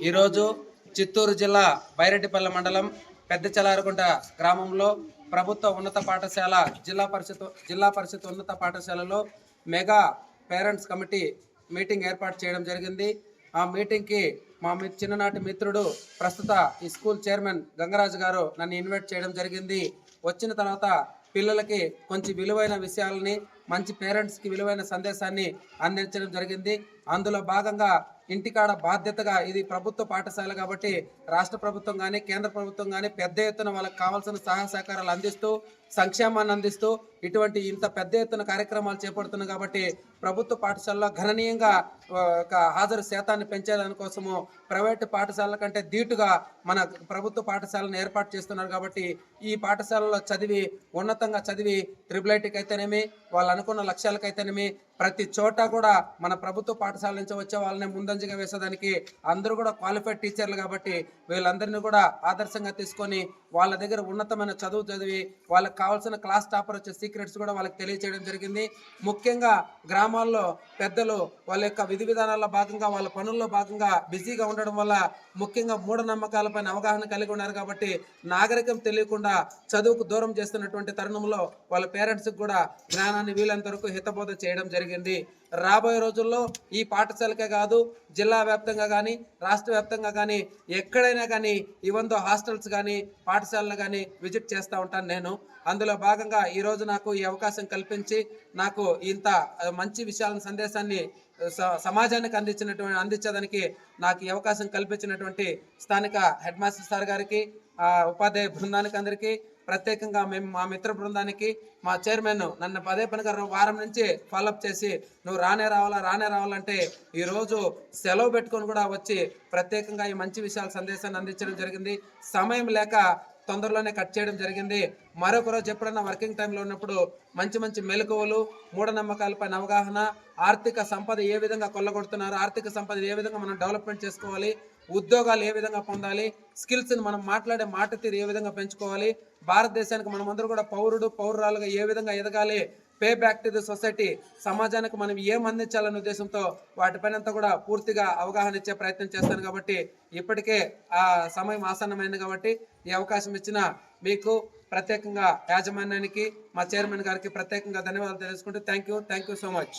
ఈరోజు చిత్తూరు జిల్లా బైరెడ్డిపల్లి మండలం పెద్ద చలారగుంట గ్రామంలో ప్రభుత్వ ఉన్నత పాఠశాల జిల్లా పరిషత్ ఉన్నత పాఠశాలలో మెగా పేరెంట్స్ కమిటీ మీటింగ్ ఏర్పాటు చేయడం జరిగింది. ఆ మీటింగ్కి మా చిన్ననాటి మిత్రుడు ప్రస్తుత ఈ స్కూల్ చైర్మన్ గంగరాజు గారు నన్ను ఇన్వైట్ చేయడం జరిగింది. వచ్చిన తర్వాత పిల్లలకి కొంచెం విలువైన విషయాలని, మంచి పేరెంట్స్కి విలువైన సందేశాన్ని అందించడం జరిగింది. అందులో భాగంగా ఇంటికాడ బాధ్యతగా, ఇది ప్రభుత్వ పాఠశాల కాబట్టి రాష్ట్ర ప్రభుత్వం కానీ కేంద్ర ప్రభుత్వం కానీ పెద్ద ఎత్తున వాళ్ళకి కావాల్సిన సహాయ సహకారాలు అందిస్తూ, సంక్షేమాన్ని అందిస్తూ ఇటువంటి ఇంత పెద్ద ఎత్తున కార్యక్రమాలు చేపడుతున్నాయి కాబట్టి ప్రభుత్వ పాఠశాలలో గణనీయంగా హాజరు శాతాన్ని పెంచేదానికోసము ప్రైవేటు పాఠశాలల కంటే ధీటుగా మన ప్రభుత్వ పాఠశాలను ఏర్పాటు చేస్తున్నారు. కాబట్టి ఈ పాఠశాలలో చదివి ఉన్నతంగా చదివి ట్రిపుల్ ఐటీకి అయితేనేమి, వాళ్ళు అనుకున్న లక్ష్యాలకైతేనేమి ప్రతి చోట కూడా మన ప్రభుత్వ పాఠశాల నుంచి వచ్చే వాళ్ళని ముందంజగా వేసేదానికి అందరూ కూడా క్వాలిఫైడ్ టీచర్లు కాబట్టి వీళ్ళందరినీ కూడా ఆదర్శంగా తీసుకొని వాళ్ళ దగ్గర ఉన్నతమైన చదువు చదివి వాళ్ళకి కావాల్సిన క్లాస్ టాపర్ వచ్చే సీక్రెట్స్ కూడా వాళ్ళకి తెలియచేయడం జరిగింది. ముఖ్యంగా గ్రామాల్లో పెద్దలు వాళ్ళ యొక్క విధి విధానాల్లో భాగంగా, వాళ్ళ పనుల్లో భాగంగా బిజీగా ఉండడం వల్ల ముఖ్యంగా మూఢనమ్మకాలపైన అవగాహన కలిగి ఉన్నారు. కాబట్టి నాగరికం తెలియకుండా చదువుకు దూరం చేస్తున్నటువంటి తరుణంలో వాళ్ళ పేరెంట్స్కి కూడా జ్ఞానాన్ని వీలంత వరకు హితబోధ చేయడం జరిగింది. రాబోయే రోజుల్లో ఈ పాఠశాలకే కాదు, జిల్లా వ్యాప్తంగా కానీ రాష్ట్ర వ్యాప్తంగా కానీ ఎక్కడైనా కానీ ఇవందో హాస్టల్స్ కానీ పాఠశాలలు కానీ విజిట్ చేస్తూ ఉంటాను నేను. అందులో భాగంగా ఈరోజు నాకు ఈ అవకాశం కల్పించి నాకు ఇంత మంచి విషయాలను సందేశాన్ని సమాజానికి అందించడానికి నాకు ఈ అవకాశం కల్పించినటువంటి స్థానిక హెడ్ మాస్టర్ సార్ గారికి, ఉపాధ్యాయ బృందానికి అందరికీ, ప్రత్యేకంగా మేము మా మిత్ర బృందానికి, మా చైర్మన్ నన్ను పదే పనిగా వారం నుంచి ఫాలోఅప్ చేసి నువ్వు రానే రావాలంటే ఈరోజు సెలవు పెట్టుకొని కూడా వచ్చి ప్రత్యేకంగా ఈ మంచి విషయాల సందేశాన్ని అందించడం జరిగింది. సమయం లేక తొందరలోనే కట్ చేయడం జరిగింది. మరొక రోజు ఎప్పుడన్నా వర్కింగ్ టైంలో ఉన్నప్పుడు మంచి మెలకువలు, మూఢనమ్మకాలపైన అవగాహన, ఆర్థిక సంపద ఏ విధంగా కొల్లగొడుతున్నారు, ఆర్థిక సంపద ఏ విధంగా మనం డెవలప్మెంట్ చేసుకోవాలి, ఉద్యోగాలు ఏ విధంగా పొందాలి, స్కిల్స్ని మనం మాట్లాడే మాట తీరు ఏ విధంగా పెంచుకోవాలి, భారతదేశానికి మనమందరూ కూడా పౌరురాలుగా ఏ విధంగా ఎదగాలి, pay back to the society, సమాజానికి మనం ఏం అందించాలనే ఉద్దేశంతో వాటిపైనంతా కూడా పూర్తిగా అవగాహన ఇచ్చే ప్రయత్నం చేస్తాను. కాబట్టి ఇప్పటికే ఆ సమయం ఆసన్నమైంది కాబట్టి ఈ అవకాశం ఇచ్చిన మీకు ప్రత్యేకంగా యాజమాన్యానికి, మా చైర్మన్ గారికి ప్రత్యేకంగా ధన్యవాదాలు తెలుసుకుంటూ థ్యాంక్ యూ సో మచ్.